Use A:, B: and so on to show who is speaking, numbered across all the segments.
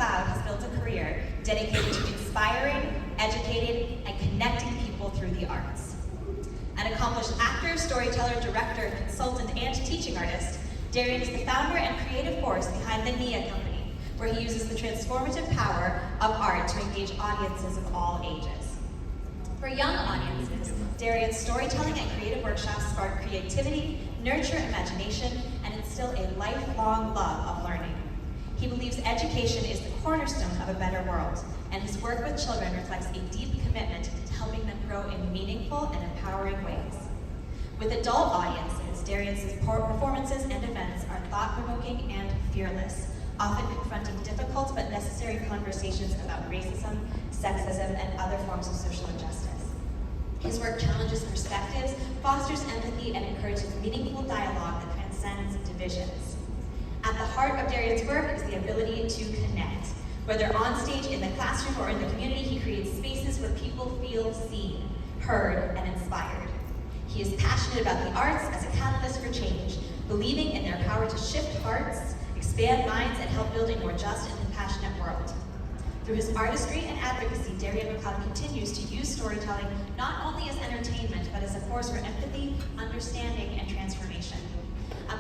A: McCloud has built a career dedicated to inspiring, educating, and connecting people through the arts. An accomplished actor, storyteller, director, consultant, and teaching artist, Darion is the founder and creative force behind the NIA Company, where he uses the transformative power of art to engage audiences of all ages. For young audiences, Darion's storytelling and creative workshops spark creativity, nurture imagination, and instill a lifelong love of learning. He believes education is the cornerstone of a better world, and his work with children reflects a deep commitment to helping them grow in meaningful and empowering ways. With adult audiences, Darion's performances and events are thought-provoking and fearless, often confronting difficult but necessary conversations about racism, sexism, and other forms of social injustice. His work challenges perspectives, fosters empathy, and encourages meaningful dialogue that transcends divisions. At the heart of Darion's work is the ability to connect. Whether on stage, in the classroom, or in the community, he creates spaces where people feel seen, heard, and inspired. He is passionate about the arts as a catalyst for change, believing in their power to shift hearts, expand minds, and help build a more just and compassionate world. Through his artistry and advocacy, Darion McCloud continues to use storytelling not only as entertainment, but as a force for empathy, understanding, and transformation.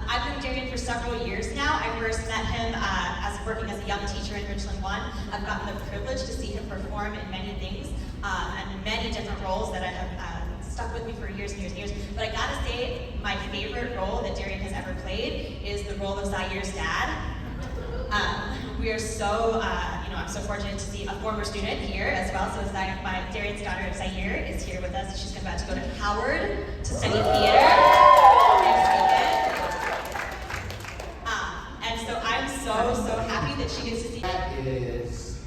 A: I've known Darion for several years now. I first met him as working as a young teacher in Richland 1. I've gotten the privilege to see him perform in many things and many different roles that have stuck with me for years and years and years. But I gotta say, my favorite role that Darion has ever played is the role of Zair's dad. We are so, I'm so fortunate to see a former student here as well. So Darion's daughter, Zair, is here with us. She's about to go to Howard to study theater next weekend. And so I'm so happy that she gets to see.
B: That is,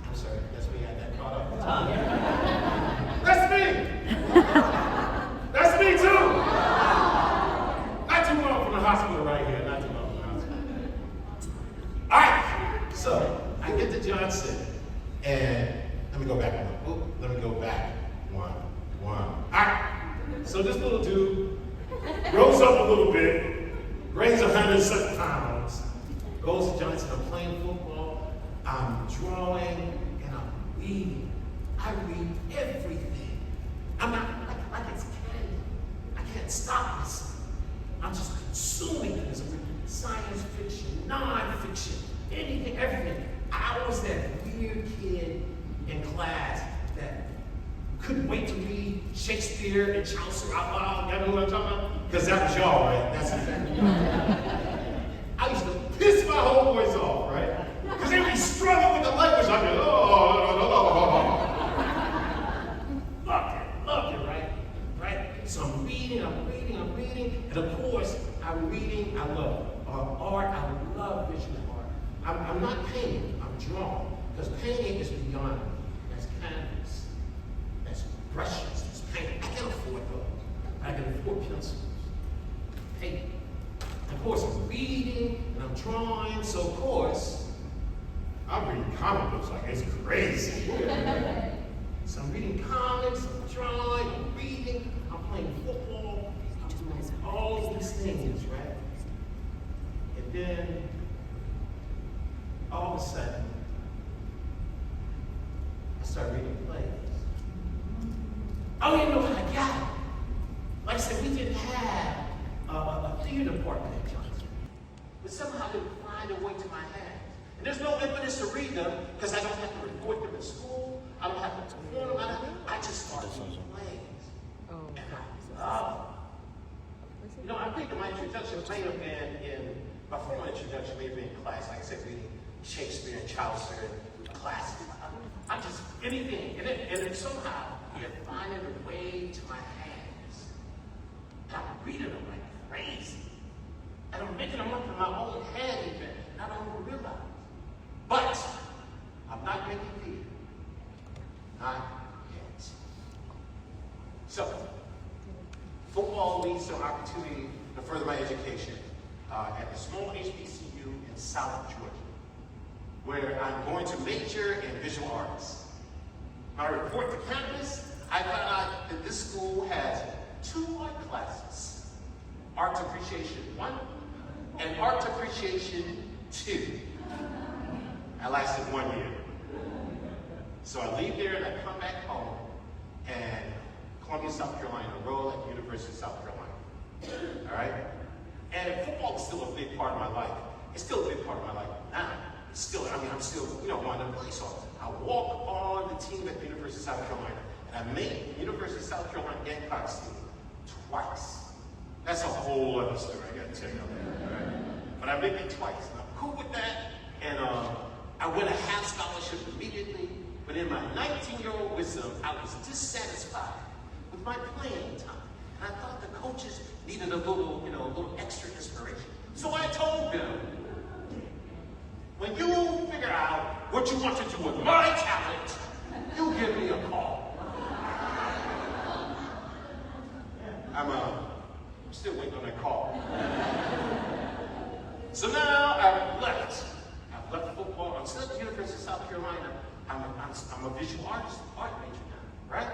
B: I'm sorry, that's me, I got caught up. That's me! That's me too! Not too long from the hospital right here, not too long from the hospital. All right, so I get to Johnson, and let me go back one. All right, so this little dude grows up a little bit, weighs 107 pounds, goes to Johnson. I'm playing football, I'm drawing, and I'm reading. I read everything. I'm not like it's candy. I can't stop myself. I'm just consuming it. I'm reading science fiction, non-fiction, anything, everything. I was that weird kid in class that couldn't wait to read Shakespeare and Chaucer out loud. Y'all know what I'm talking about? Because that was y'all, right? That's exactly right. I used to piss my homeboys off, right? Because they would struggle with the language. I'd be Loved it, right? So I'm reading, and of course, I love art, I love visual art. I'm not painting, I'm drawing, because painting is beyond me. That's canvas, that's brushes, that's painting. I can afford those. I can afford pencils, paint. Of course, I'm reading and I'm drawing, so of course, I'm reading comic books like it's crazy. So I'm reading comics, I'm drawing, I'm reading, I'm playing football, I'm doing all these things, right? And then, all of a sudden, I start reading plays. I don't even know how I got it. Like I said, we didn't have a theater department at Johnson. But somehow they would find a way to my hands. And there's no impetus to read them because I don't have to report them in school. I don't have to perform them. I just started reading plays. And I love them. I think my introduction may have been my formal introduction may have been in class, like I said, reading Shakespeare and Chaucer and classics. I'm just anything. And then somehow you're finding a way to my hands. And I'm reading them like crazy. And I'm making them up in my own head even. And I don't even realize. But I'm not making theater. Not yet. So, football leads to an opportunity to further my education at a small HBCU in South Georgia, where I'm going to major in visual arts. My report to campus, I found out that this school has 2 art classes, Art Appreciation 1 and Art Appreciation 2. I lasted 1 year. So I leave there and I come back home, and Columbia, South Carolina, enroll at the University of South Carolina. All right? And football is still a big part of my life. It's still a big part of my life now. It's still, I'm still, wanting to play. So I walk on the team at the University of South Carolina, and I made the University of South Carolina Gamecocks team twice. That's a whole other story I got to tell you. All right? But I made it twice. And I'm cool with that. And I win a half scholarship immediately. But in my 19-year-old wisdom, I was dissatisfied with my playing time. And I thought the coaches needed a little extra inspiration. So I told them, when you figure out what you want to do with my talent, you give me a call. I'm still waiting on that call. So now I've left football. I'm still at the University of South Carolina. I'm a visual artist, art major now, right?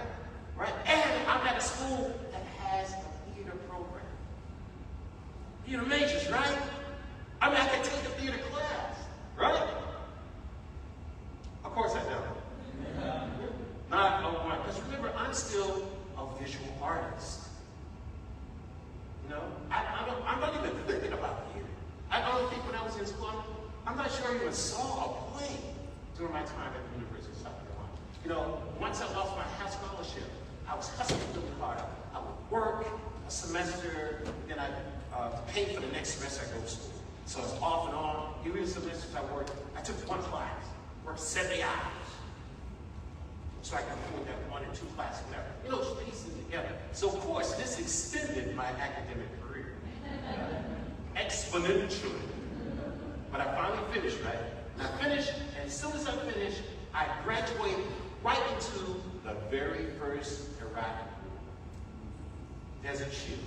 B: Right? And I'm at a school that has a theater program. Theater majors, right? I mean, I can take a theater class, right? Of course I don't. Not on one. Because remember, I'm still a visual artist. I'm not even thinking about theater. I don't think when I was in school, I'm not sure I even saw a play during my time at the University of South Carolina. Once I lost my half scholarship, I was hustling really hard. I would work a semester, then I pay for the next semester I go to school. So it's off and on. Even the semesters I worked, I took one class, worked 70 hours. So I could afford that 1 or 2 classes, whatever. Piecing together. So of course, this extended my academic career exponentially. But I finally finished, right? And I finished, and as soon as I finished, I graduated right into the very first Iraq Desert Shield.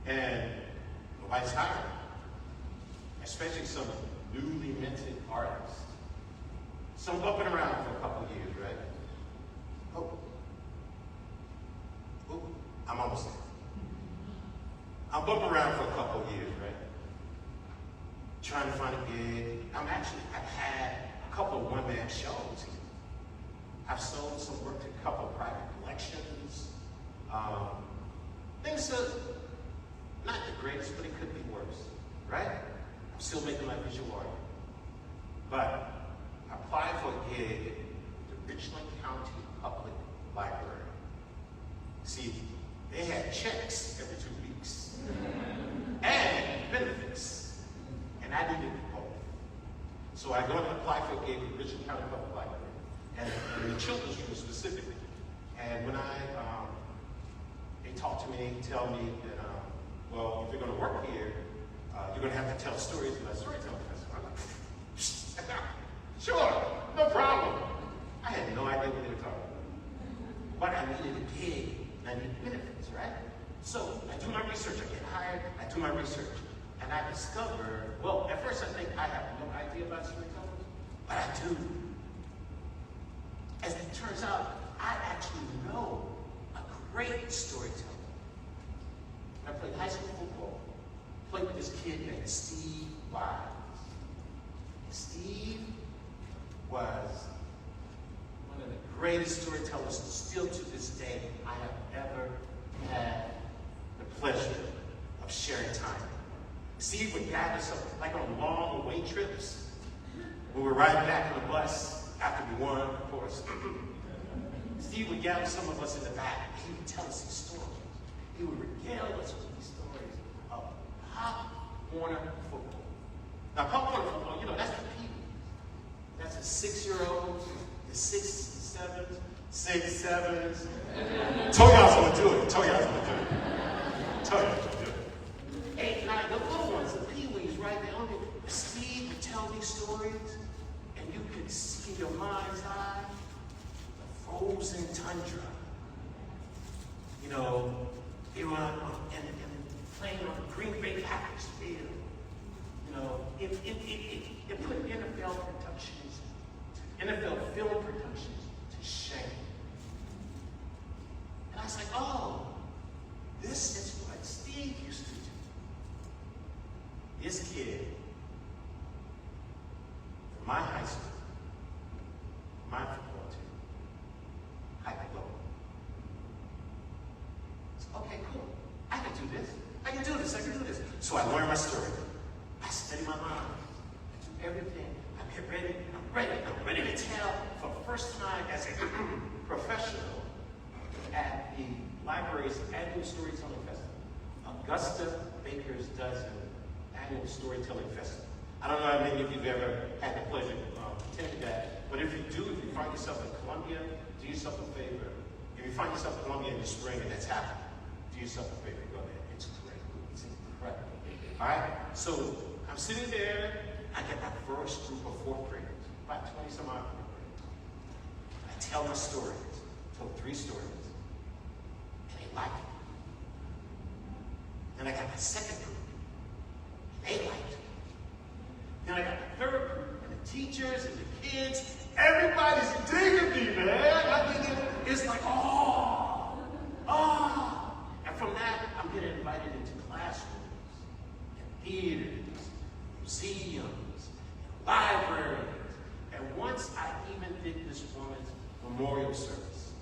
B: And nobody's hiring, especially some newly minted artists. So I'm bumping around for a couple of years, right? Oh, I'm almost there. I'm bumping around for a couple of years, right? Trying to find a gig. I've had a couple of one-man shows here. I've sold some work to a couple of private collections. Things are not the greatest, but it could be worse, right? I'm still making my visual art. But I applied for a gig at the Richland County Public Library. See, they had checks every 2 weeks and benefits, and I needed both. So I go and apply for a gig at the Richland County Public Library, and in the children's room specifically. And when they talk to me, they tell me that, if you're going to work here, you're going to have to tell stories about storytelling. I'm like, sure, no problem. I had no idea what they were talking about. But I needed a gig, and I needed benefits, right? So I do my research, I get hired, I do my research, and I discover, at first I think I have no idea about storytelling, but I do. As it turns out, I actually know a great storyteller. I played high school football, played with this kid named Steve Wise. Steve was one of the greatest storytellers still to this day I have ever had the pleasure of sharing time with. Steve would gather us up, like on long away trips. We were riding back on the bus after we won, of course. Steve would gather some of us in the back. He would tell us these stories. He would regale us with these stories of Pop Warner football. Now, Pop Warner football, that's the people. That's the 6-year-olds, the 6s, 7s, 6, 7s. Toya's gonna do it. Toya's gonna do it. 8, 9, the little ones, the peewees, right? Steve would tell these stories, and you could see in your mind's eye the frozen tundra. They were playing on the Green Bay Packers field. It put NFL film productions to shame. And I was like, this is what Steve used to do. This kid my high school, my football team, I could go. So, okay, cool. I can do this. I can do this. I can do this. So I learned my story. I study my mind. I do everything. I get ready. I'm ready. I'm ready to tell for the first time as a professional at the library's annual storytelling festival. Augusta Baker's Dozen annual storytelling festival. I don't know how many of you have ever had the pleasure of attending that, but if you do, if you find yourself in Columbia, do yourself a favor. If you find yourself in Columbia in the spring and that's happening, do yourself a favor, go there. It's great. It's incredible. All right? So I'm sitting there. I get my first group of fourth graders, about 20 some odd fourth graders. I tell my stories. Told 3 stories. And they like it. Then I got my second group. And they liked it. Then I got my third group, and the teachers and the kids. Everybody's digging me, man. I mean, it's like, oh. And from that, I'm getting invited into classrooms, and theaters, museums, and libraries. And once I even did this woman's memorial service.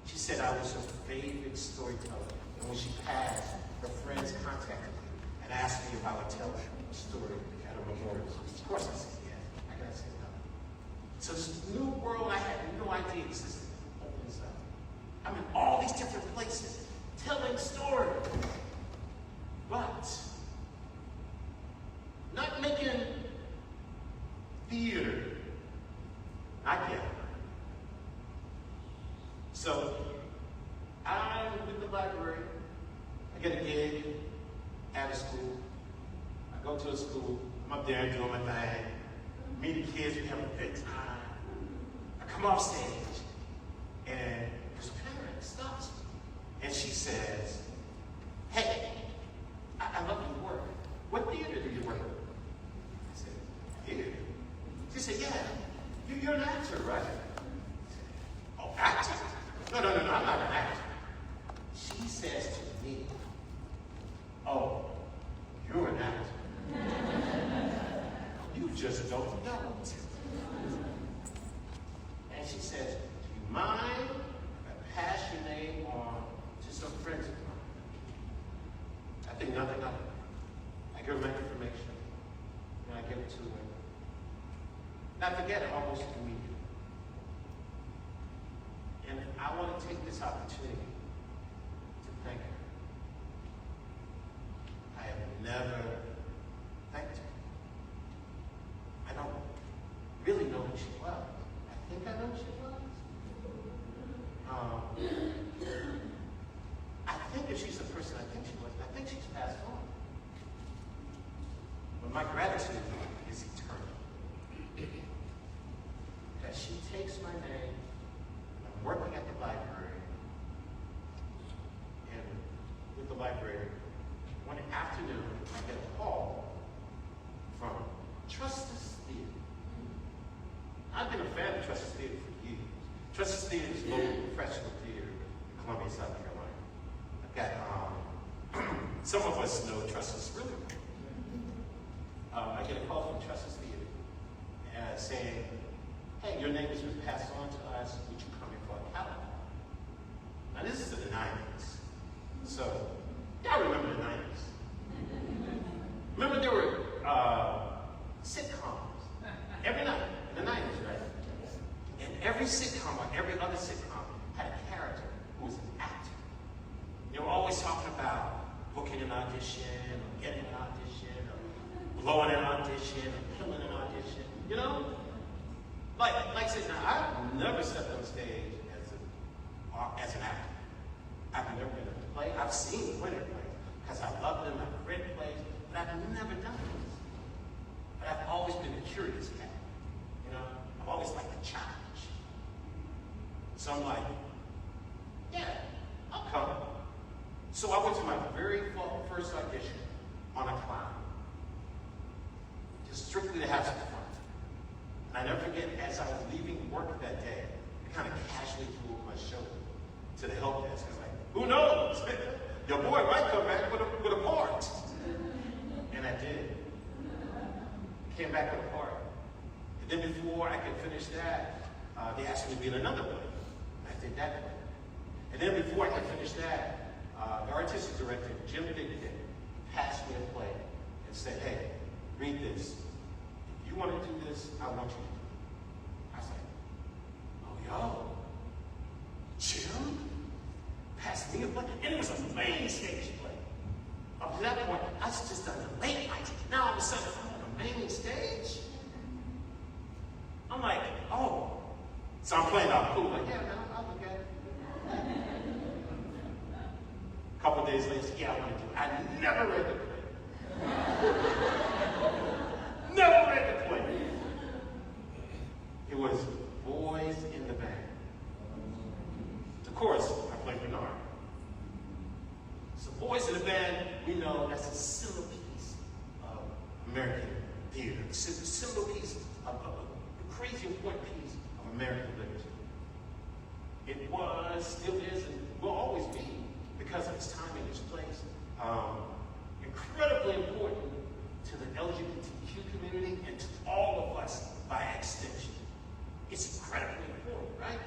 B: She said I was her favorite storyteller. And when she passed, her friends contacted me and asked me if I would tell a story at a memorial service. Of course I said yes. I gotta say no. So this new world I had no idea existed opens up. I'm in all these different places, telling stories. But not making theater. Not yet. So I'm with the library. I get a gig at a school. I go to a school. I'm up there and doing my thing. Meet the kids. We have a good time. I come off stage, and this parent stops me, and she says, "Hey, I love your work. What theater do you work in?" I said, "Theater." She said, "Yeah, you're an actor, right?" "Oh, actor? No, I'm not an actor." She says to me, "Oh, you're an actor. You just don't know it." And she says, "Do you mind if I pass your name on to some friends of mine?" I think nothing of it. I give her my information, and I give it to her. And I forget it almost immediately. And I want to take this opportunity to thank her. I have never thanked her. I don't really know who she was. I think I know who she was. I think if she's the person I think she was, I think she's passed on. But my gratitude is eternal. That she takes my name. I'm working at the library, and with the library, one afternoon, I get a call from Trustus Theater. I've been a fan of Trustus Theater for years. Trustus Theater is a local professional theater in Columbia, South Carolina. I've got, some of us know Trustus really well. I get a call from Trustus Theater saying, "Hey, your name has been passed on to us. Would you come in for a calendar?" Now, this is in the 90s. So, y'all remember the 90s. Remember there were sitcoms every night in the 90s, right? And every sitcom or every other sitcom had a character who was an actor. They were always talking about booking an audition, or getting an audition, or blowing an audition, or killing an audition. You know? Like I said, now I've never stepped on stage as an actor. I've never been in a play. I've seen plenty of plays because I love them. I've read plays, but I've never done this. But I've always been a curious cat. You know, I've always liked the challenge. So I'm like, yeah, I'll come. So I went to my very first audition on a clown, just strictly to have some fun. And I never forget, as I was leaving work that day, I kind of casually threw over my shoulder to the help desk. I was like, "Who knows? Your boy might come back with a part." And I did. Came back with a part. And then before I could finish that, they asked me to be in another play. I did that play. And then before I could finish that, the artistic director, Jim Bigden, passed me a play and said, hey, read this. If you want to do this, I want you to do it. I was like, oh, yo, Jim passed me a play. And it was a main stage play. Up to that point, I was just done the late nights. Now all of a sudden, I'm on the main stage. I'm like, oh. So I'm playing out cool. Like, yeah, man, I'll look at it. A couple of days later, yeah, I want to do it. I never read the play. Never read the play. It was Boys in the Band. Of course, I played Bernard. So Boys in the Band, we know that's a centerpiece of American theater. It's a centerpiece of a crazy important piece of American literature. It was, still is, and will always be, because of its time and its place, incredibly important to the LGBTQ community and to all of us by extension. It's incredibly important, right?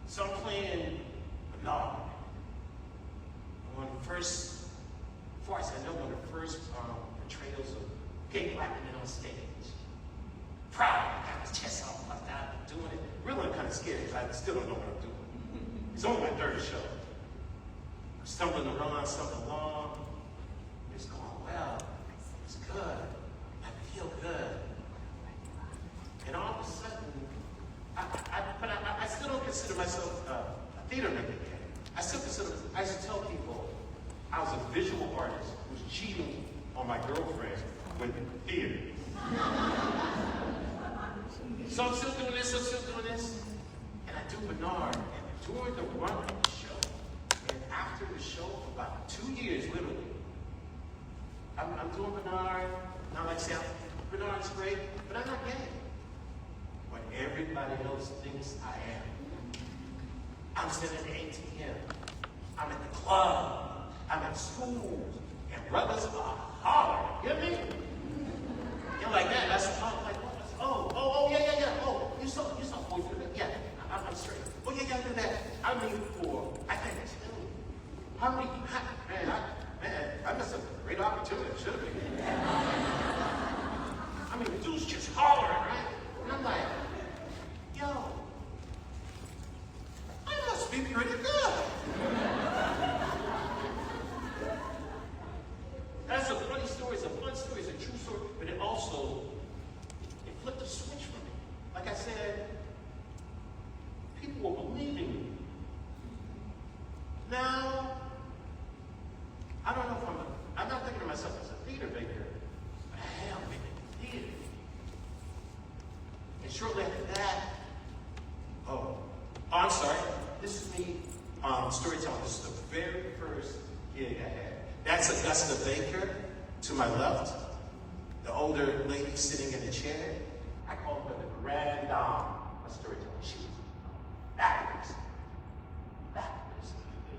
B: So I'm playing Bernard. One of the first, before I said no, one of the first portrayals of gay black men on stage. Proud, I got my chest all puffed out, I'm doing it. Really, I'm kind of scared because I still don't know what I'm doing. It's only my third show. I'm stumbling around, stumbling along. It's going well. It's good. I feel good. And all of a sudden, I still don't consider myself a theater maker yet. I used to tell people I was a visual artist who was cheating on my girlfriend with theater. So I'm still doing this, and I do Bernard, and during the run of the show, and after the show, for about 2 years, literally, I'm doing Bernard, and I'm like, say, Bernard's great, but I'm not gay. But everybody else thinks I am. I'm sitting at the ATM, I'm at the club, I'm at schools, and brothers are hollering, you hear me? You're like that, that's I'm like, yeah. Oh, you saw Boys in the Band? Yeah, I'm straight. Oh, yeah, I do that. I mean, I think it's silly. How many, I missed a great opportunity, should have been. I mean, the dude's just hollering, right? And I'm like, yo, I must be pretty good. That's a funny story, it's a fun story, it's a true story, but it also, it flipped a switch for me. Like I said, people were believing me. Now, I don't know if I'm not thinking of myself as a theater maker, but I am making theater. And shortly after that, I'm sorry, this is me storytelling. This is the very first gig I had. That's Augusta Baker to my left, the older lady sitting in the chair. I call her the grand dame of storytelling. She was backwards.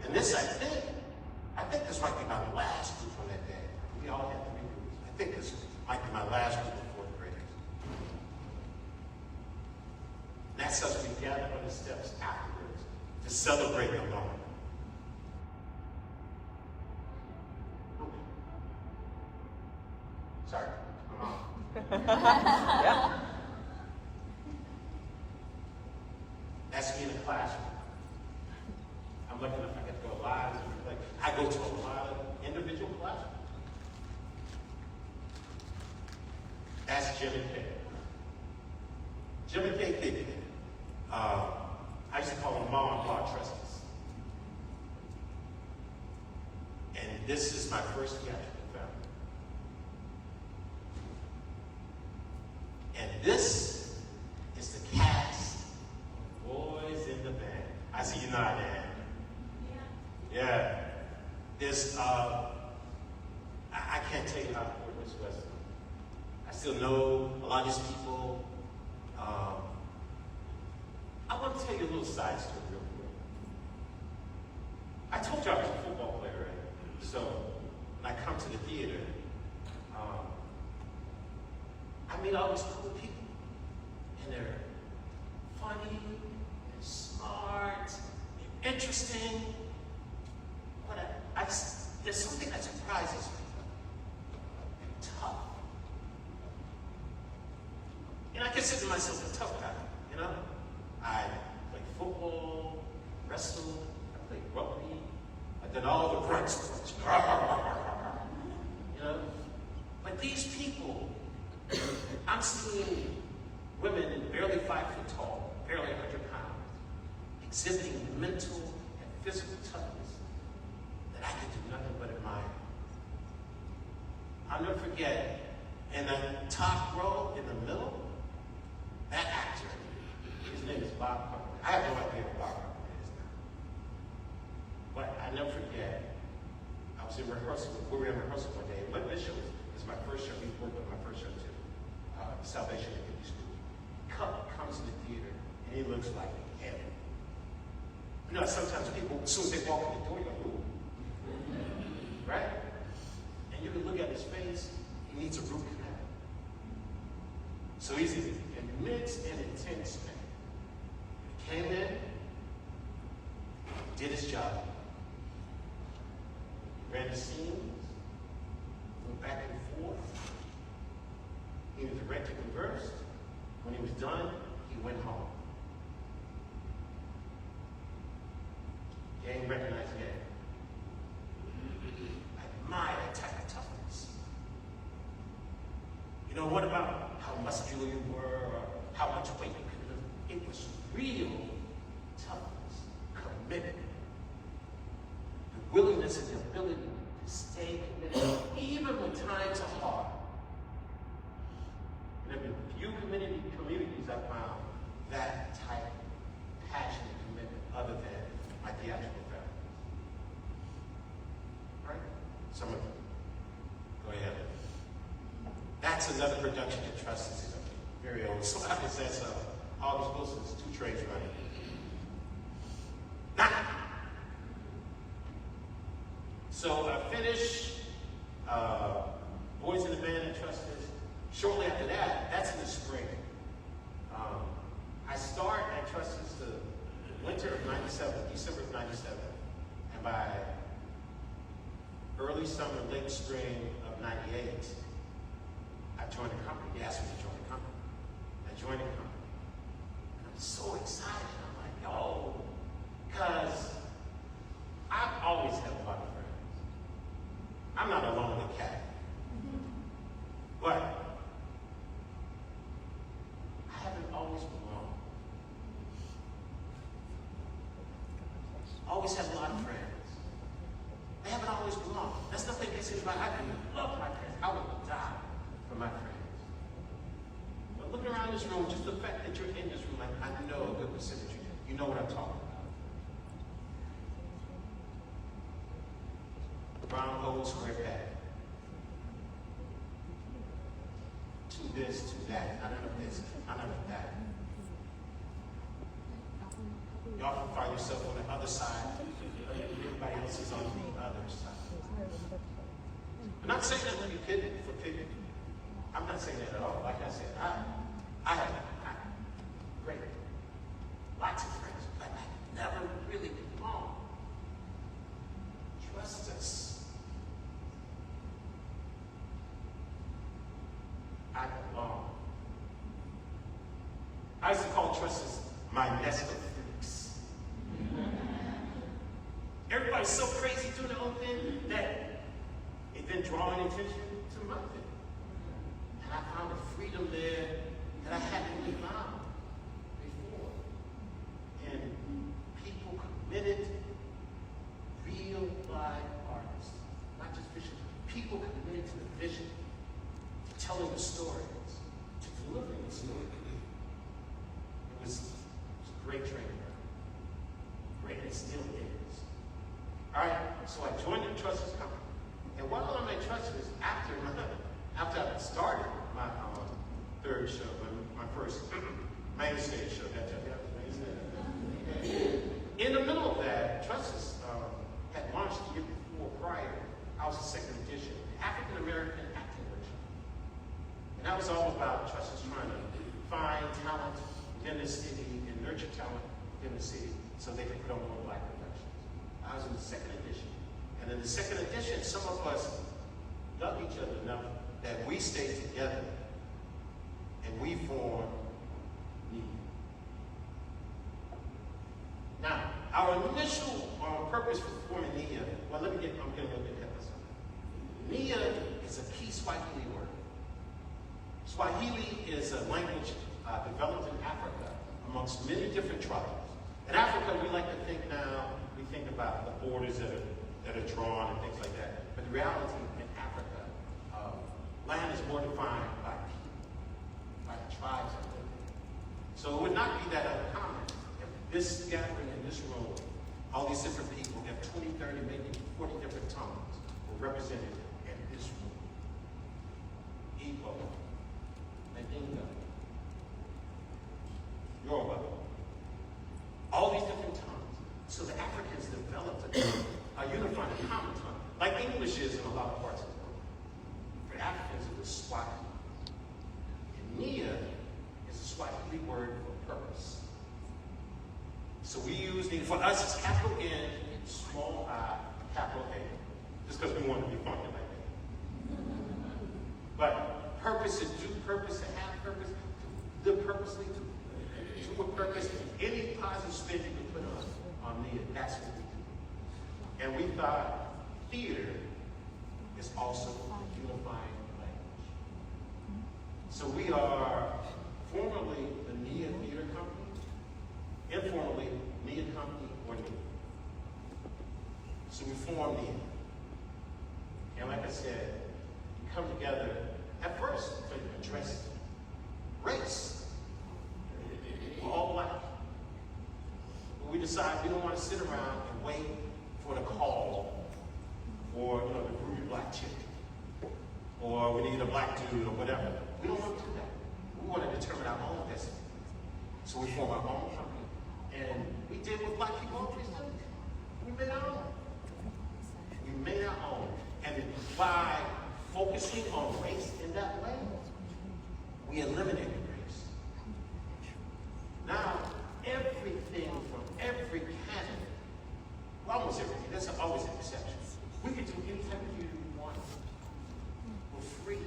B: And this, I think this might be my last group on that day. We all had 3 groups. I think this might be my last group of fourth graders. And that's us, we gather on the steps afterwards to celebrate the moment. Sorry.
C: Yeah.
B: That's me in the classroom. I'm lucky enough I get to go live. I go to a lot of individual classes. That's Jimmy K. Jimmy K. Big. I used to call them mom and pop trustees. And this is my first theatrical film. And this is the cast of Boys in the Band. I see you nodding. Yeah. There's, I can't tell you how important this was. I still know a lot of these people. I want to tell you a little side story real quick. I told you I was a football player, right? So when I come to the theater, I meet all these cool people. and they're funny, and smart, and interesting. But there's something that surprises me. Tough. And I consider myself a tough guy, you know? I played football, wrestled, I played rugby, I did all the grunt sports. You know? But these people, I'm seeing women barely 5 foot tall, barely 100 pounds, exhibiting mental and physical toughness that I could do nothing but admire. I'll never forget, in the top row, in the middle, that actor, his name is Bob Harper. I have no idea who Bob Harper is now. But I never forget, I was in rehearsal, we were in rehearsal one day, and this show is my first show, we worked on my first show too, Salvation at Hippie School. Comes to the theater, and he looks like heaven. You know, sometimes people, as soon as they walk in the door, you go, ooh. Right? And you can look at his face, he needs a root canal. So he's an immense and intense man. He came in, did his job, ran the scenes, went back and forth. He was directed and reversed. When he was done, he went home. Game recognized game. I admire that type of toughness. You know, what about how muscular you were or how much weight you could lift? It was real toughness, commitment, the willingness and the ability to stay committed, even when times are hard. And there have been few communities I found that type of passion and commitment other than my theatrical family. Right? Some of them. Go ahead. That's another production that Trust is very old. Somebody says August Wilson's 2 Trains Running. So I finished Boys in the Band at Trust. Shortly after that, that's in the spring. I start at Trustees the winter of 97, December of 97. And by early summer, late spring of 98, I joined the company. They asked me to join the company. I joined the company. And I'm so excited. I'm like, yo, because I've always had a lot of friends. I'm not a lonely cat. But I haven't always belonged. Always had a lot of friends. They haven't always belonged. That's nothing against anybody. I love my friends. I would die for my friends. But looking around this room, just the fact that you're in this room, like I know a good percentage of you. You know what I'm talking about. Brown hole, square peg. To this, to that. None of this, none of that. You often find yourself on the other side. Everybody else is on the other side. I'm not saying that to be pity for pity. I'm not saying that at all. Like I said, I have great, lots of friends, but I never really belong. Trust us. I belong. I used to call Trusses my nest of freaks. Everybody's so crazy doing their own thing that it didn't draw any attention to my thing. And I found a freedom there that I hadn't really found before. And people committed, real live artists, not just vision. People committed to the vision, to telling the stories, to delivering the story. It was a great training ground. Great, it still is. All right, so I joined the Trusses company. And while I'm at Trusses, after I started my third show, my first main stage show, in the middle of that, Trusses had launched the year before prior. I was the second edition, African American Acting Workshop. And that was all about Trusses trying to find talent within the city and nurture talent within the city so they can put on more Black productions. I was in the second edition. And in the second edition, some of us loved each other enough that we stayed together and we formed NIA. Now, our initial purpose for forming NIA, well, I'm getting a little bit ahead of myself. NIA is a key Swahili word. Swahili is a language developed in Africa amongst many different tribes. In Africa, we like to think now, we think about the borders that are drawn and things like that. But the reality in Africa, land is more defined by people, by the tribes that live there. So it would not be that uncommon if this gathering in this room, all these different people, if 20, 30, maybe 40 different tongues were represented in this room. Igbo, Mandinka, Yoruba, all these different tongues. So the Africans developed a unified common tongue, like English is in a lot of parts of the world. For Africans, it was Swahili. And Nia is a Swahili word for purpose. So we use Nia. For us, it's capital N, small I, capital A, just because we want to be funky like that. But purpose, to do purpose, to have purpose, to live purposely, to do a purpose, any positive spin you can put on Nia, that's what we do. And we thought theater is also a unifying language. So we are formally the Nia Theater Company, informally Nia Company or Nia. So we formed Nia. And like I said, we come together at first to address race. We're all Black. But we decide we don't want to sit around and wait for the call or the groovy Black chick, or we need a Black dude or whatever. We don't want to do that. We want to determine our own destiny. So we form our own company, and we did what Black people always do. We made our own. We made our own, and by focusing on race in that way, we eliminated race. Now, everything from every canon, well, almost everything, there's always an exception. We can do any type of theater we want. We're free.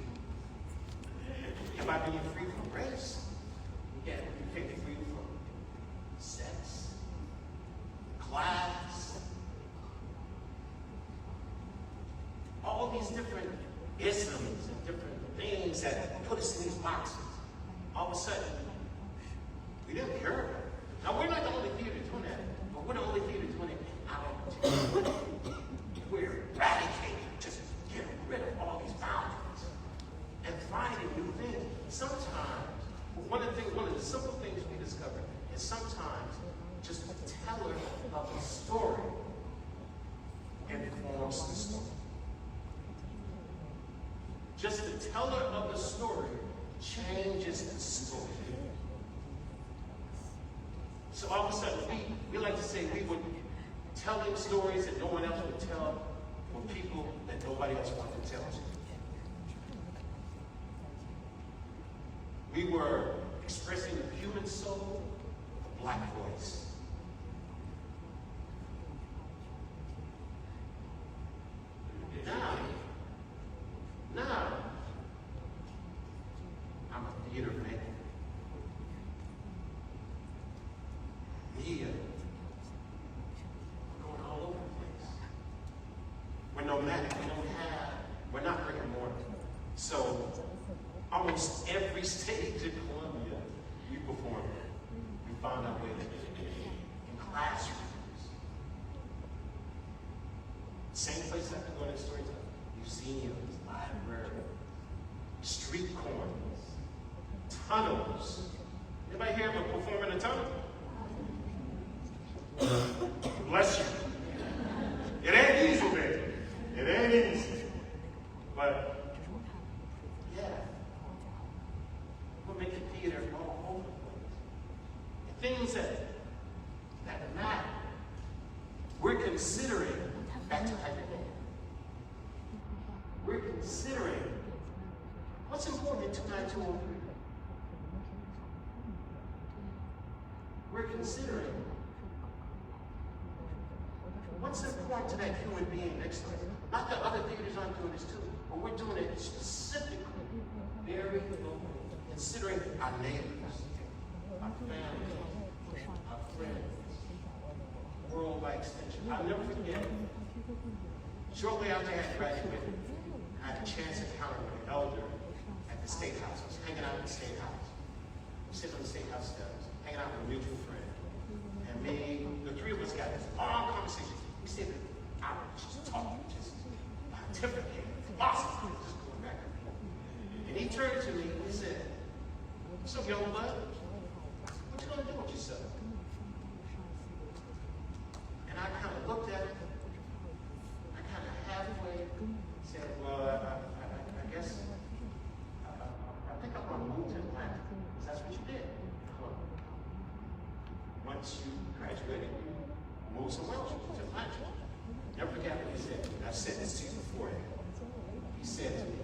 B: And by being free from race, we can be free from sex, class, all these different isms and different things that put us in these boxes. All of a sudden, we didn't care about it. Now, we're not the only theater doing that, but we're the only theater doing it out of we're eradicating, just getting rid of all these boundaries and finding new things. Sometimes, one of the simple things we discover is sometimes just the teller of the story informs the story. Just the teller of the story changes the story. So all of a sudden, we like to say we would tell them stories that no one else would tell for people that nobody else wanted to tell to. We were expressing the human soul, the Black voice. Now, I'm a theater maker. Nia. We're going all over the place. We're nomadic. We're not brick and mortar. So almost every stage in Columbia, we performed. We found our way in classrooms. Same place I've been going to storytelling. Museums, libraries, street corners, tunnels. Anybody here ever perform in a tunnel? Bless you. It ain't easy, baby. It ain't easy. But, yeah. We're making theater all over the place. And things that matter. We're considering, back to hypothetical. We're considering what's important in 29203. we're considering what's important to that human being next to us. Not that other theaters aren't doing this too, but we're doing it specifically, very locally, considering our neighbors, our family, our friends, world by extension. I'll never forget, shortly after I had graduated, I had a chance to encounter an elder at the State House. I was hanging out at the State House. We sitting on the State House steps, hanging out with a mutual friend. And me, the three of us got this long conversation. We stayed for hours just talking, just pontificating, philosophizing, just going back and forth. And he turned to me and he said, "What's up, young bud? What you gonna do with yourself?" And I kind of looked at him. I kind of halfway said, "Well, I guess I think I'm gonna move to Atlanta, because that's what you did. Once you graduated, you moved somewhere else, you moved to Atlanta." Never forget what he said to me. I've said this to you before. He said to me,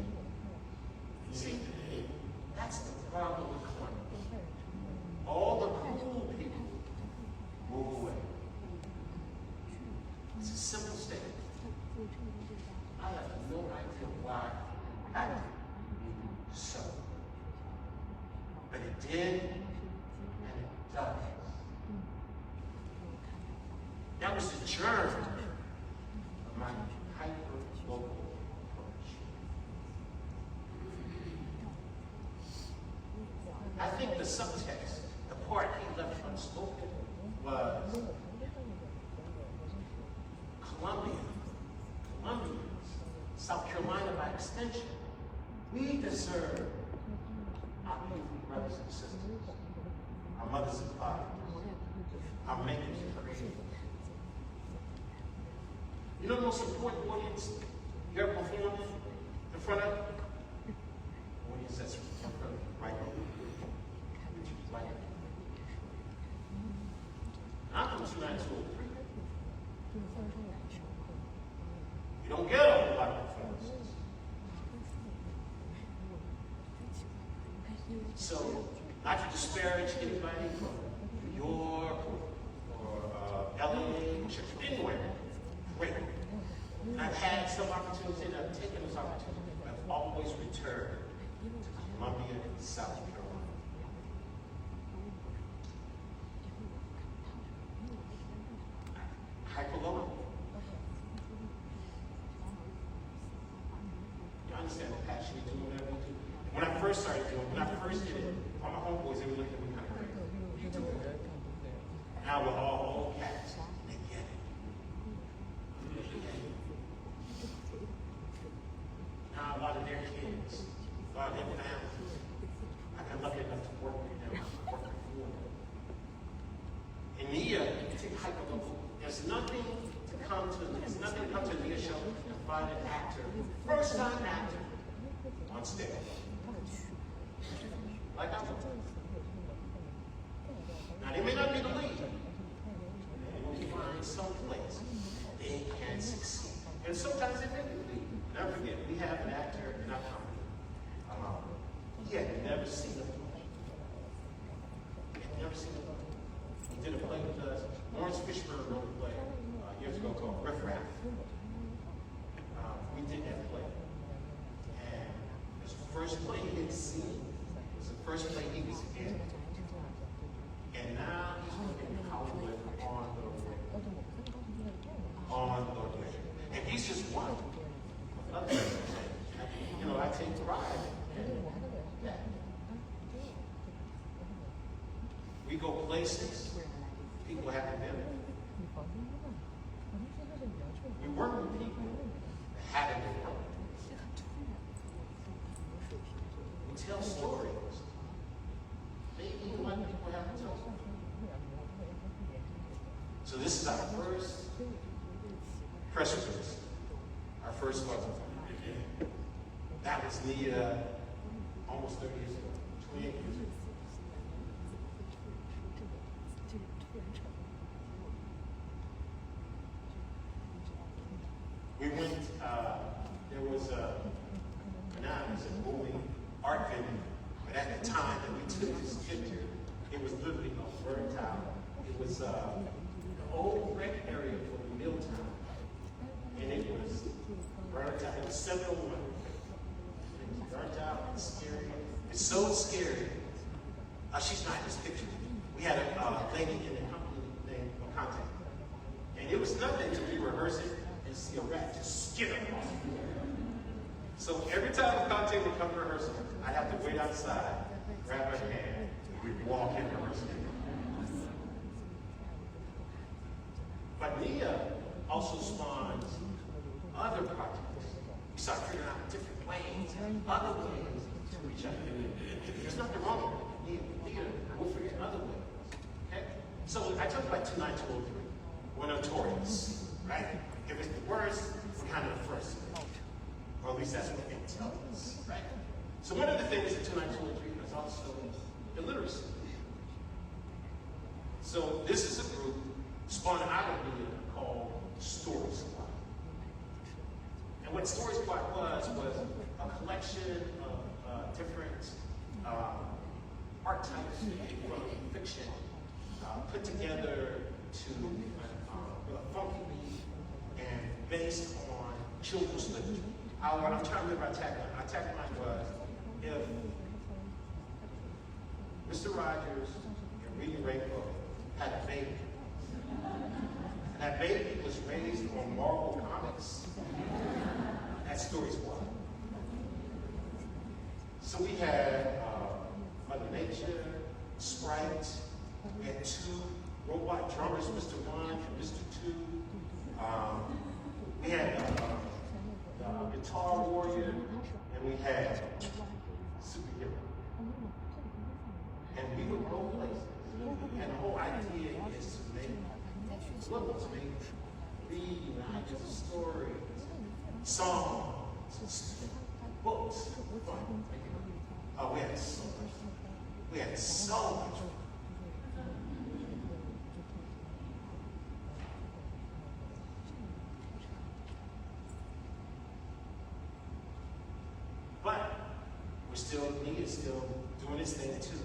B: "See, that's the problem with Columbia. All the cool people move away." It's a simple statement. I have no idea why I did so. But it did, and it does. That was the germ of my hyper-local approach. I think the subtext, the part he left unspoken, was Colombians, South Carolina by extension, we deserve our beautiful brothers and sisters, our mothers and fathers, our makers and creators. You know the most important audience you ever performed in front of? Audience that's in front of you, right now. Right now. I'm from 29203. You don't get all the black performances. So, not to disparage anybody from New York or LA, anywhere. Great. And I've had some opportunities and I've taken those opportunities, but I've always returned to Columbia, South Carolina. Hyperlocal. You understand the passion we do whatever we do. When I first started doing it, when I first did it, all my homeboys, they were looking at me kind of crazy. What are you doing? Now we're all old cats. They get it. Now a lot of their kids, a lot of their families, I've been lucky enough to work with them, work with them. In NIA, you can take hyperlocal. There's nothing to come to the NIA show and find an actor, first time actor, on stage. Like I was. Now they may not be the lead. They will find some place they can succeed. And sometimes they may be the lead. Never forget, we have an actor in our company. He had never seen a play. He had never seen a play. He did a play with us. Lawrence Fishburne wrote a play years ago called Riff Raff. We did that play. And it was the first play he had seen. It was the first play he was in. And now he's working in Hollywood on the way. And he's just one. You know, I take pride in that. We go places, people haven't been. We work with people that haven't been worked. We tell stories. Maybe even when people haven't told. So this is our first press release, our first photo. That was NIA almost 30 years ago, 28 years ago. We went, there was now it's a booming art venue, but at the time that we took this picture, it was literally a burnt out It was the old rec area for the Milltown. And it was burnt out. It was 701. It was burnt out and scary. It's so scary. She's not in this picture. We had a lady in the company named McCloud. And it was nothing to be rehearsing and see a rat just skitter off. So every time McCloud would come to rehearsal, I'd have to wait outside, grab her hand, and we'd walk in rehearsal. But Nia also spawns other projects. We started figuring out different ways, other ways to reach out. There's nothing wrong with it. Nia, we'll figure other ways. Okay? So I talked about 29203. We're notorious, right? If it's the worst, we're kind of the first. Or at least that's what they tell us, right? So one of the things that 29203 is also illiteracy. So this is a group spun out of Nia called Story Squad. And what Story Squad was a collection of different archetypes from fiction put together to a funky beat and based on children's literature. I'm trying to remember our tagline. Our tagline was, if Mr. Rogers and Reading Rainbow had a baby, and that baby was raised on Marvel Comics, that's Story Squad. So we had Mother Nature, Sprite, we had 2 robot drummers, Mr. 1 and Mr. 2. We had Guitar Warrior, and we had Superhero. And we would go places. And the whole idea is to make read stories, songs, books, fun. Oh, we had so much fun. We had so much fun. But Nia is still doing his thing too.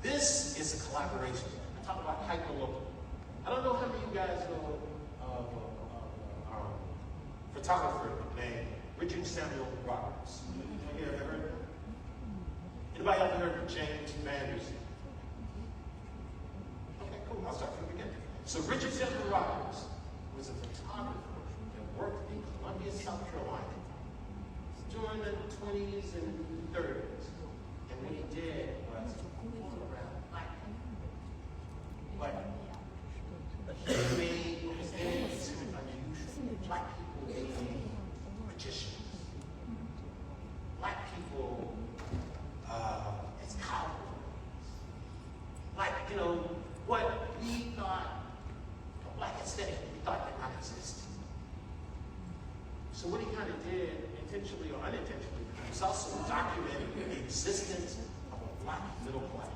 B: This is a collaboration. I talk about hyperlocal. I don't know how many of you guys know of a photographer named Richard Samuel Roberts. Have you ever heard of him? Anybody ever heard of James Vanderson? Okay, cool. I'll start from the beginning. So Richard Samuel Roberts was a photographer that worked in Columbia, South Carolina during the 20s and 30s. And what he did was photograph black people. But he made what was unusual. Black people being magicians. Black people as cowboys. Like, what we thought a black aesthetic, we thought did not exist. So what he kind of did, intentionally or unintentionally, was also documenting the existence of a black middle class.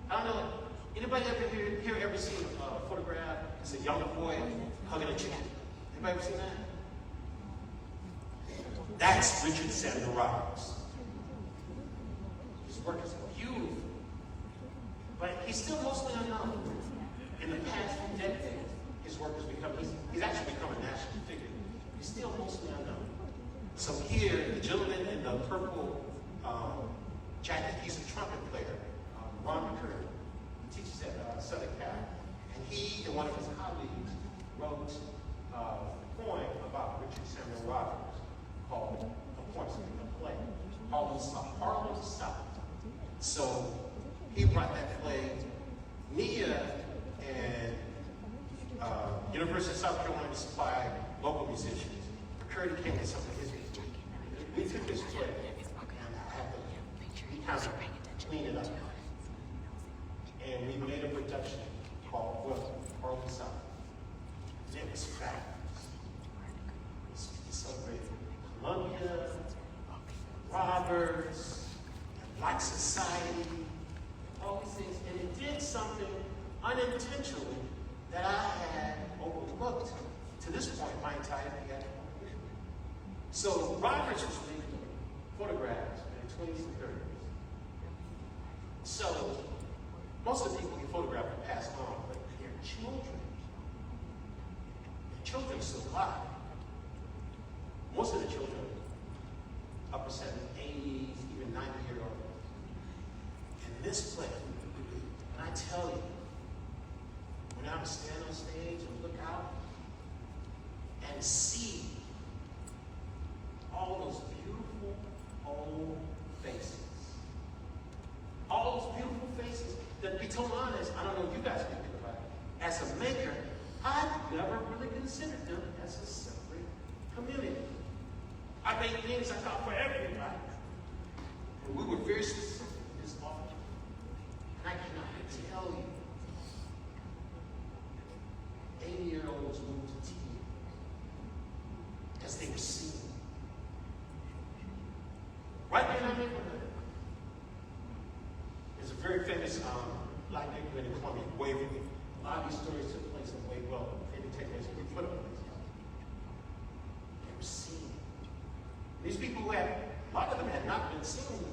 B: I don't know, anybody here ever seen a photograph? It's a young boy hugging a chicken. Anybody ever seen that? That's Richard Samuel Roberts. His work is beautiful, but he's still mostly unknown. In the past few decades, his work has become, he's actually become a national figure. He's still mostly unknown. So here, the gentleman in the purple jacket, he's a trumpet player, Ron McCloud. He teaches at Southern Cal. And he and one of his colleagues wrote a poem about Richard Samuel Roberts called A Play, Harlem South. So he brought that play. Nia and University of South Carolina supplied local musicians. Curdy came with some of his music. We took this play and we kind of cleaned it up. And we made a production called Harlem South. And it was fabulous. We celebrated Columbia, Roberts, Black Society, all these things. And it did something unintentionally that I had overlooked to this point my entire career. So Roberts was making photographs in the 20s and 30s. So Most of the people you photograph are passed on, but their children still alive. Most of the children, upper 70s, 80s, even 90-year-olds. And this place, and I tell you, when I would stand on stage and look out and see all those beautiful old faces, all those beautiful faces that, to be totally honest, I don't know if you guys think about it. As a maker, I've never really considered them as a separate community. I made things I thought for everybody. And we were very specific in this office. And I cannot tell you, 80-year-olds moved to tears as they were seen. Right in our neighborhood, there's a very famous black neighborhood in Columbia, Waverly. A lot of these stories took place in Waverly. Well, they didn't take place, we put them in place. They were seen. These people who had, a lot of them had not been seen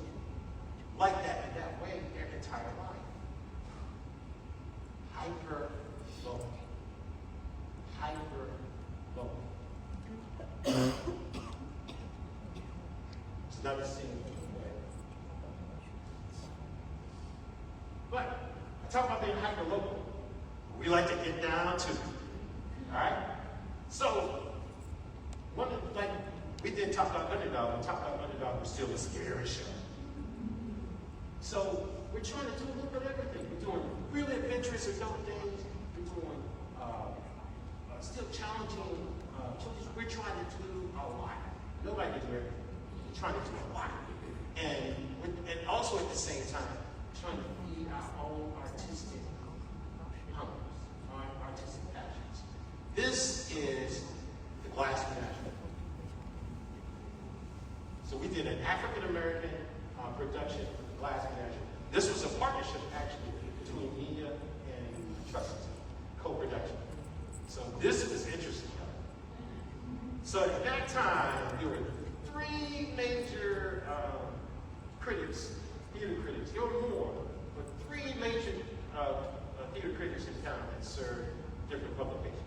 B: like that in that way their entire life. Hyper local. Hyper local. It's never seen way. But I talk about being hyper local. We like to get down to, all right? So, we did talk about underdog, and talk about underdog was still a scary show. So, we're trying to do a little bit of everything. We're doing really adventurous adult things. We're doing still challenging children. We're trying to do a lot. Nobody can do everything. We're trying to do a lot. And also at the same time, trying to feed our own artistic hungers, our artistic passions. This is the Glass Menagerie. So we did an African-American production of the Glass Menagerie. This was a partnership, actually, between Nia and Trust, co-production. So this was interesting. So at that time, there were 3 major critics, theater critics. There were more, but 3 major theater critics in town that served different publications.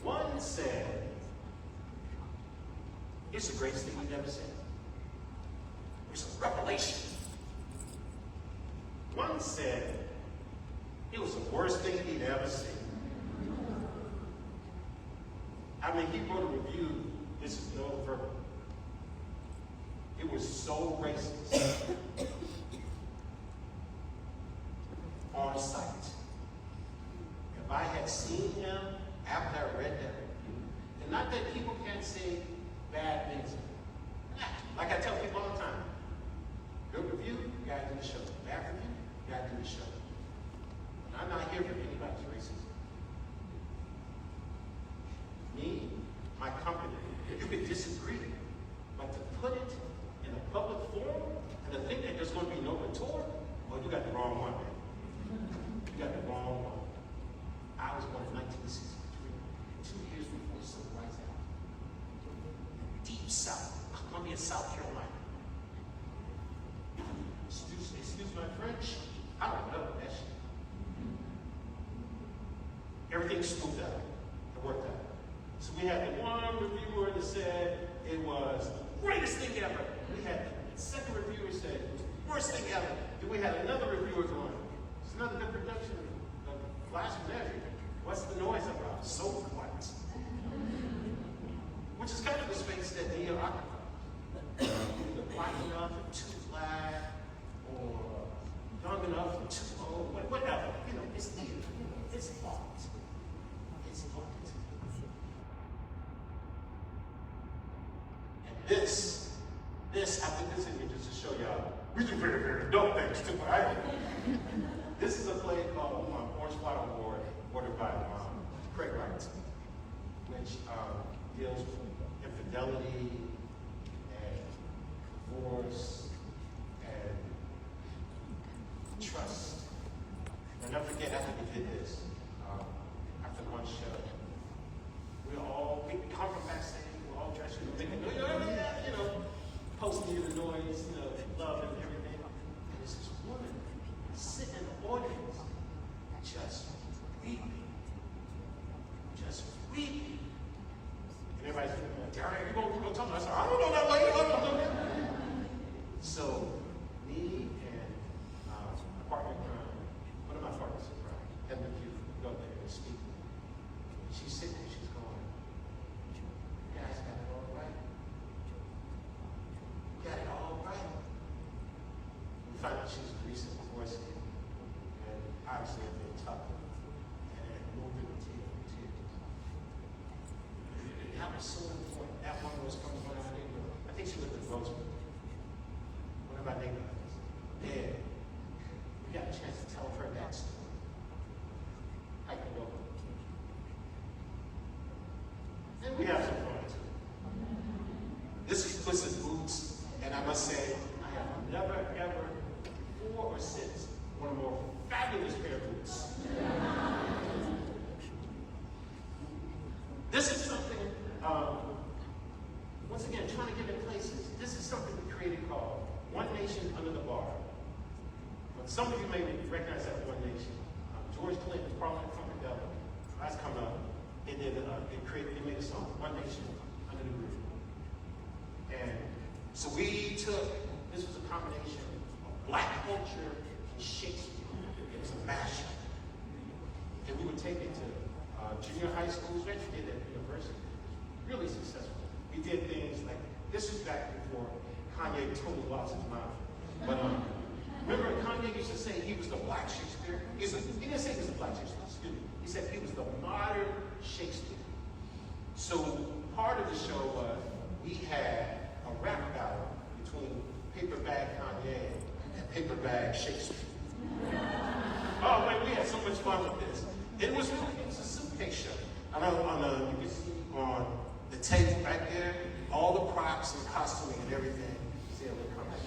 B: One said, it's the greatest thing we've ever seen. It's a revelation. One said, it was the worst thing he'd ever seen. I mean, he wrote a review, this is no verbal. It was so racist. On site. If I had seen him after I read that review, and not that people can't say bad things. Like I tell people all the time, good review, you gotta do the show. Bad review, you gotta do the show. And I'm not here for anybody's racism. Me, my company, you can disagree, but to put it in a public forum and to think that there's going to be no retort, well, you got the wrong one, man. You got the wrong one. I was born in 1963, 2 years before the Civil Rights Act. Deep South, Columbia, South Carolina. Excuse my French, I don't know that shit. Everything smoothed out. It worked out. So we had the one reviewer that said it was the greatest thing ever. We had the second reviewer said it was the worst thing ever. Then we had another reviewer going, it's another good production of Glass Menagerie. What's the noise about? So quiet. Which is kind of the space that they occupy. Either black enough and too black, or young enough and too old, whatever. You know, it's theater. It's art. It's art. This, I think this image is to show y'all, we do very, very adult things too, right? This is a play called Orange Flower Award, ordered by Craig Wright, which deals with infidelity and divorce and trust. And don't forget, after we did this, after one show, we come from backstage, we're all dressed, thinking, you know, posting the noise, you know, love and everything. And this is woman was so important. That woman was from one of our neighborhoods. I think she lived in Rosewood, one of our neighborhoods. And we got a chance to tell her that story. Hiking over. And we have some fun too. This is Puss in Boots, and I must say, I have never, ever, before or since, one of the more fabulous pair of boots. This is something, once again, trying to get in places. This is something we created called One Nation Under the Bar. Some of you may recognize that One Nation. George Clinton's Parliament Funkadelic. That's come up. They made a song, One Nation Under the Roof. And so we took, this was a combination of black culture and Shakespeare. It was a mashup. And we would take it to junior high schools. We actually did it at university. Really successful. We did things like, this was back before Kanye totally lost his mind. But remember Kanye used to say he was the black Shakespeare? He didn't say he was the black Shakespeare, excuse me. He said he was the modern Shakespeare. So part of the show was we had a rap battle between Paperbag Kanye and Paperbag Shakespeare. Oh man, we had so much fun with this. It was a suitcase show. I know you can see on the table back there, all the props and costuming and everything. See how they come back.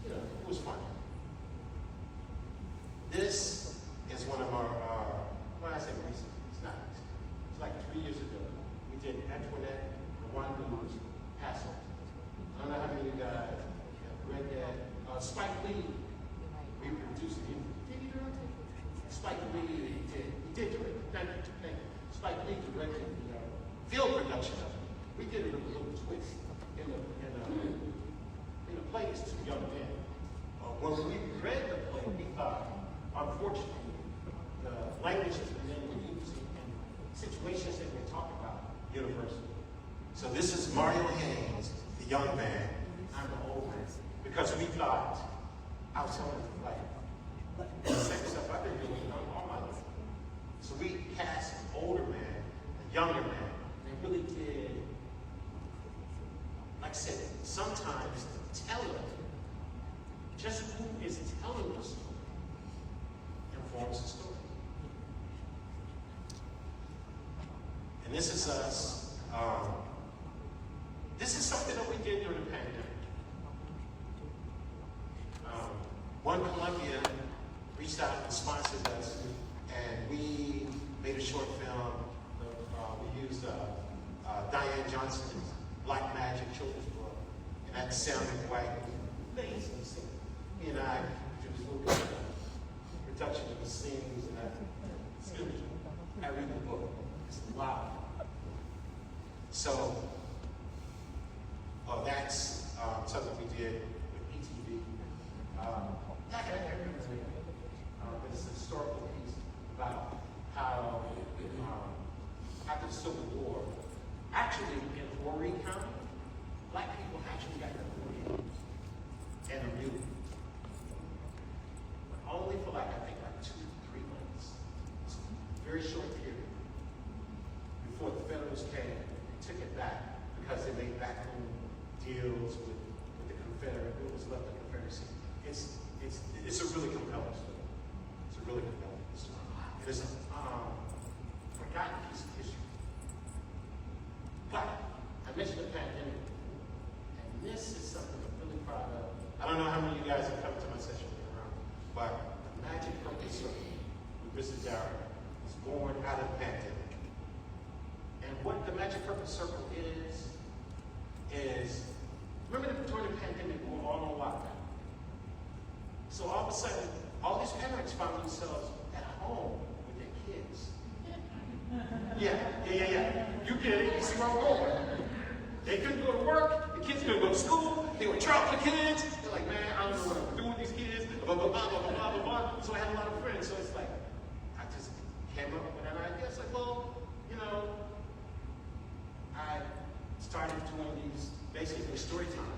B: It was fun. This is one of our, when I say recent, it's not recent. It's like 3 years ago. We did Antoinette, Rwanda, Passover. I don't know how many of you guys have read that. Spike Lee, we produced it. Did he do it? Spike Lee did do it. Thank you. Spike Lee directed the film production of it. We did it with a little twist. In the play is Two Young Men. When we read the play, we thought, unfortunately, the language that the men were using and situations that we're talking about universal. So this is Mario Haynes, the young man. I'm the old man. Because we thought, I was telling you, like, the same stuff I've been doing all my life. So we cast an older man, a younger man. They really did, like I said, sometimes the teller, just who is telling the story, informs the story. And this is us. This is something that we did during the pandemic. One Columbia reached out and sponsored us, and we made a short film. We used Diane Johnson's Black Magic children's book, and that sounded quite amazing. So he and I did this little bit of production of the scenes, and I read the book. It's wow. So that's something we did with ETV. But it's a historical piece about how after the Civil War, actually in Horry County, black people actually got recruited and renewed. But only for like, I think like 2 to 3 months. It's a very short period. Before the Federals came and took it back because they made backroom deals with the Confederate, who was left the Confederacy. It's a really compelling story. It's a really compelling story. It is a forgotten piece of history. But I mentioned the pandemic, and this is something I'm really proud of. I don't know how many of you guys have come to my session around, but the Magic Purpose Circle with Mr. Darion was born out of the pandemic. And what the Magic Purpose Circle is remember during the pandemic we were all on lockdown. So all of a sudden, all these parents found themselves at home with their kids. Yeah. You get it. You see where I'm going. They couldn't go to work. The kids couldn't go to school. They were traveling kids. They're like, man, I don't know what I'm doing with these kids. Blah, blah, blah, blah, blah, blah, blah. So I had a lot of friends. So it's like, I just came up with an idea. It's like, well, I started doing these basically story time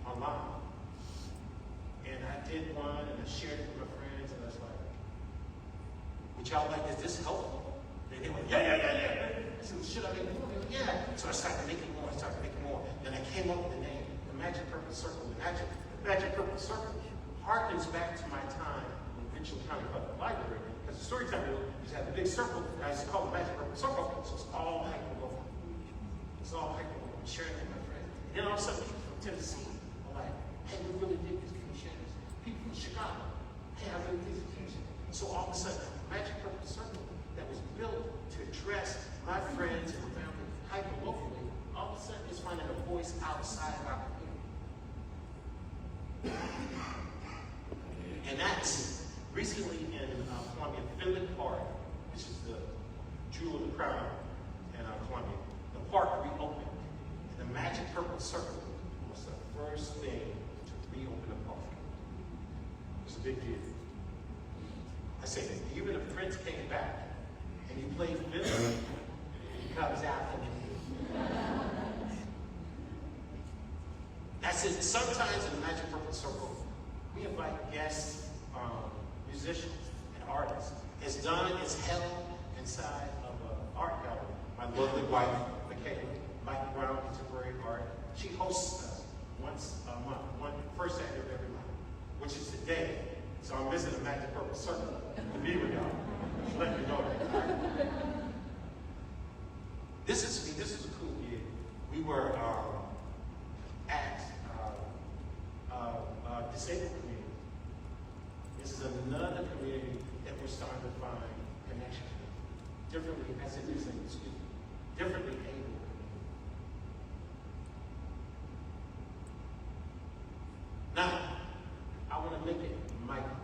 B: online. And I did one and I shared it with my friends and I was like, would y'all like, is this helpful? And they went, yeah. I said, well, should I make more? They went, yeah. So I started making more. Then I came up with the name, the Magic Purple Circle. The Magic Purple Circle harkens back to my time in Richland County Public Library, because the storytime is had the big circle. I used to call it the Magic Purple Circle, so it's all hyper-local. It's all hyper-local. I'm sharing it with my friends. And then all of a sudden, people from Tennessee are like, hey, we really dig this. Can you share this? People from Chicago, hey, I really dig this. So all of a sudden, Magic Purple Circle that was built to address my friends and family hyper-locally, all of a sudden is finding a voice outside of our community. And that's recently in Columbia, Finley Park, which is the jewel of the crown in Columbia. The park reopened, and the Magic Purple Circle was the first thing to reopen the park. It was a big deal. I say that even if Prince came back and he played Finley, he comes after me. That's it. Sometimes in the Magic Purple Circle, we invite guests, musicians, and artists. It's held inside of an art gallery. My lovely wife, McCloud, Mike Brown Contemporary Art, she hosts us once a month, first Saturday of every month, which is today. So I'm visiting the Magic Purple Circle to be with y'all. Just let me know that. This is a cool gig. We were at disabled community. This is another community that we're starting to find connections with. Differently able. Now, I want to make it micro.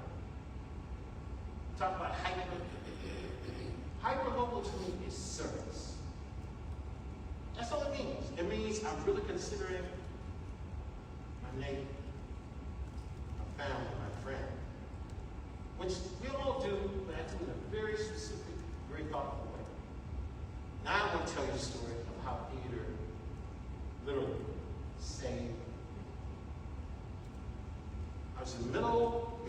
B: Talk about hyper. Hyper-local to me is service. That's all it means. It means I'm really considering my neighbor, my family, my friend. Which we all do, but I do in a very specific, very thoughtful way. Now I want to tell you the story of how theater literally saved. I was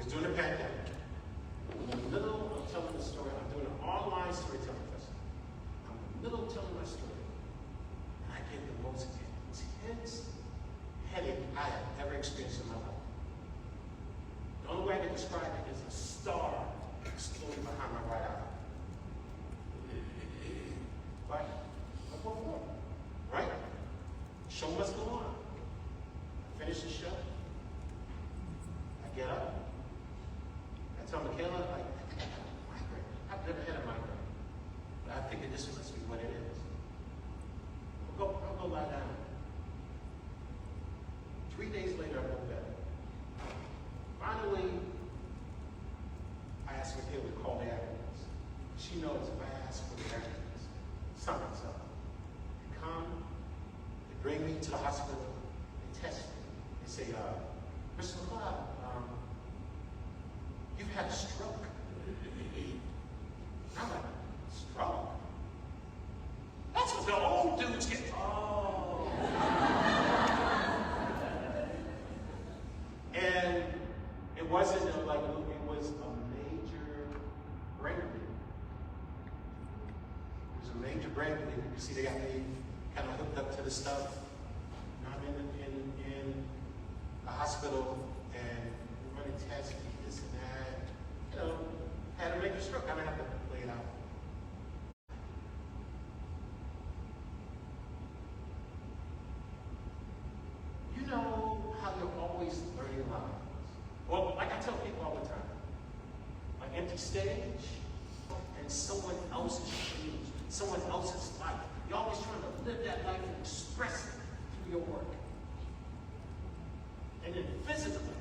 B: during the pandemic. In the middle of telling the story, I'm doing an online storytelling festival. I'm in the middle of telling my story, and I get the most intense headache I have ever experienced in my life. The only way I can describe it is a star exploding behind my right eye. Right? Right? Show must go on. I finish the show. I get up. I tell Michaela, like, migraine. I've never had a migraine. But I figured this must be what it is. I'll go lie down. 3 days later, I go to bed. Finally, I asked Michaela to call the ambulance. She knows if I ask for the ambulance, something's up. They come, they bring me to the hospital, they test me. They say, Mr. McCloud, you've had a stroke. I'm like, stroke? That's what the old dudes get. Oh. And it wasn't like it was a major brain bleed. It was a major brain bleed. You see, they got me kind of hooked up to the stuff. And I'm in the hospital and we're running tests and this and that. You know, had a major stroke. I didn't have to lay it out. You know how you're always learning lines. Well, like I tell people all the time, an empty stage and someone else's shoes, someone else's life. You're always trying to live that life and express it through your work. And then physically,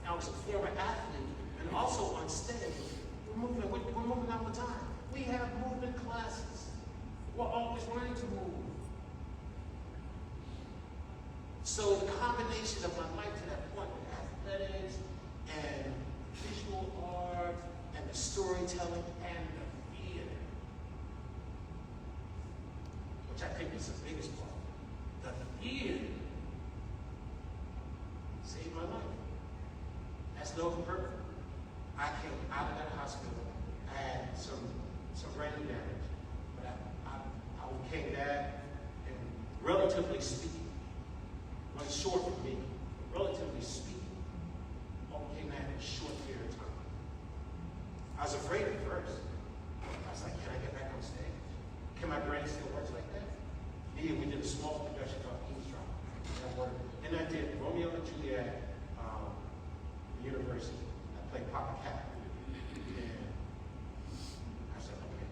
B: I was a former athlete, and also on stage, we're moving all the time. We have movement classes. We're always learning to move. So the combination of my life to that point with athletics and visual art and the storytelling and the theater, which I think is the biggest part. The theater saved my life. That's no perfect. I came out of that hospital. I had some some brain damage. But I overcame that, and relatively speaking, it was short for me, relatively speaking, overcame that in a short period of time. I was afraid at first. I was like, can I get back on stage? Can my brain still work like that? Yeah, we did a small production called Eavesdrop. That worked. And I did Romeo and Juliet, University. I played Papa Cat. And I said, okay,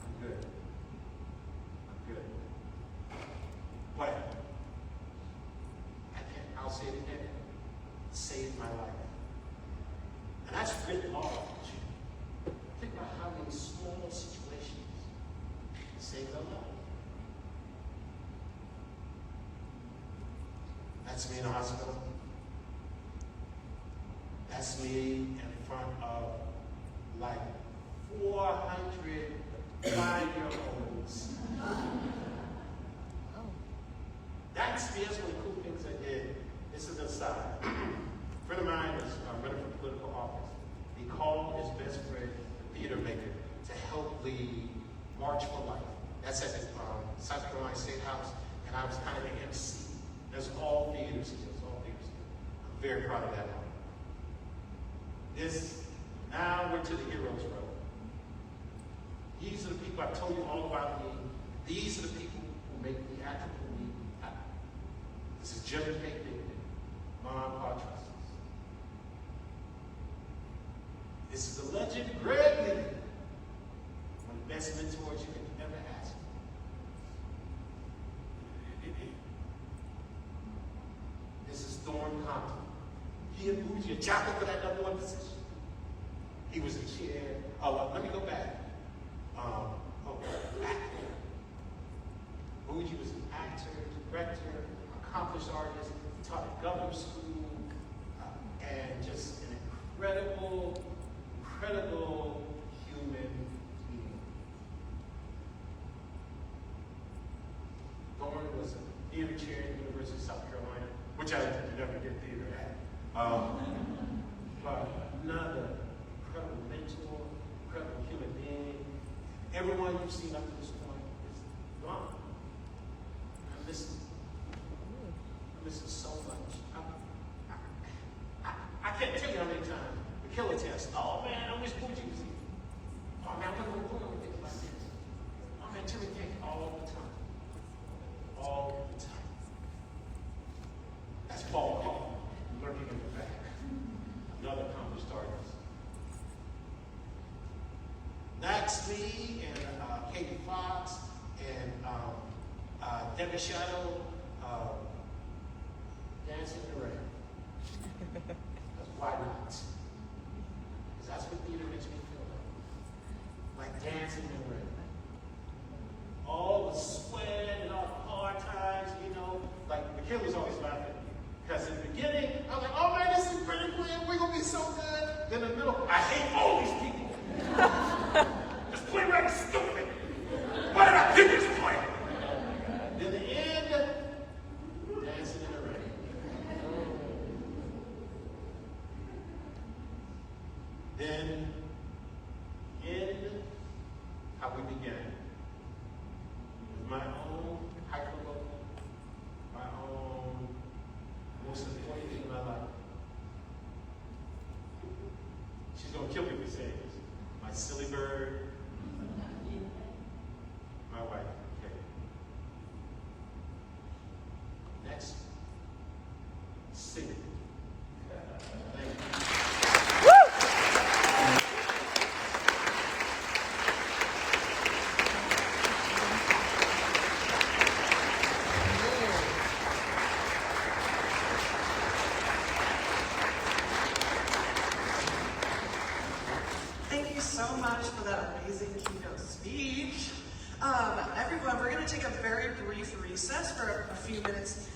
B: I'm good. I'm good. But I'll say it again. It saved my life. And that's written all. Think about how many small situations saved our life. That's me in the hospital. That's me in front of like 400 5-year-olds. That's me. That's one of the cool things I did. This is an aside. A friend of mine was running for political office. He called his best friend, the theater maker, to help lead March for Life. That's at the South Carolina State House, and I was kind of the MC. There's all theaters here. I'm very proud of that one. Now we're to the heroes road. These are the people, I've told you all about me. These are the people who make the theatrical me happen. This is Jim K. Dignity, Mom, Pa Trustees. This is the legend, Greg Lee, one of the best mentors you can ever ask for. This is Thorne Compton. He and Bougie, a jockey for that #1 position. He was the chair. Let me go back. Actor. Bougie was an actor, director, accomplished artist. He taught at governor's school, and just an incredible human being. Thorne was a theater chair at the University of South Carolina, which I never did theater at. But another incredible mentor, incredible human being. Everyone you've seen up to this point is gone. I miss him. I miss him so much. I can't tell you how many times the killer test. Oh man, I wish Bougie was here. Oh man, I'm going to do everything like this. Oh man, Timmy King all the time. All the time. That's Paul Cole, lurking in the back. Another accomplished artist. That's me and Katie Fox and Debbie Shadow dancing in the rain. Because why not? Because that's what theater makes me feel like. Like dancing in the rain. All the sweat and all the hard times, you know. Like the kid was always laughing. Because in the beginning, I was like, oh man, this is pretty cool. We're going to be so good. Then in the middle, I hate all these people. This playwright is stupid. Why did I pick this play? Then the end, dancing in the rain. Then, end, how we began. With my own hyperlocal, my own most important thing in my life. She's going to kill me if we say this. My silly bird, my wife, okay. Next, sing it. Thank you.
C: Thank you so much for that amazing keynote speech. Everyone, we're going to take a very brief recess for a few minutes